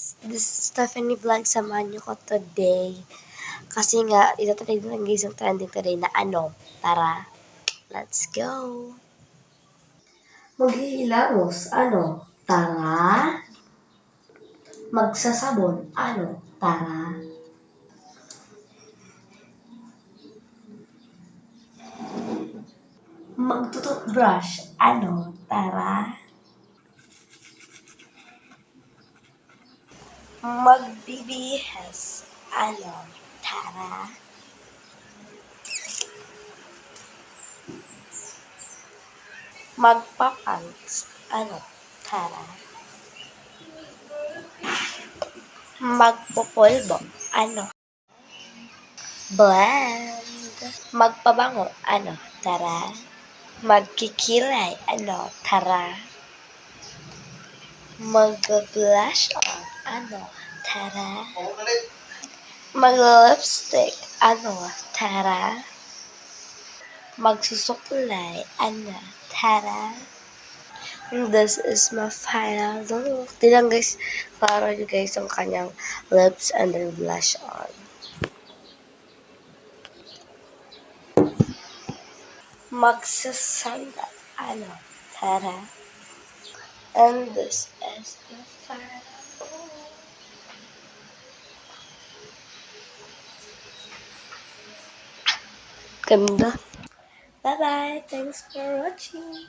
This is Stephanie Vlog, samahan niyo ko today. Kasi nga, itatry lang guys yung trending today na ano. Tara, let's go! Maghihilamos, ano? Tara! Magsasabon, ano? Tara! Magtututbrush, ano? Tara! Magbibihis, ano? Tara! Magpapants, ano? Tara! Magpupulbo, ano? Blend! Magpabango, ano? Tara! Magkikilay, ano? Tara! Mag-blush on, ano? Tara! Mag-lipstick, ano? Tara! Magsusuklay, ano? Tara! This is my final look. Di lang guys, klaro nyo guys ang kanyang lips and then blush on. Magsasandal, ano? Tara! And this is the final look. Ganda. Bye-bye. Thanks for watching.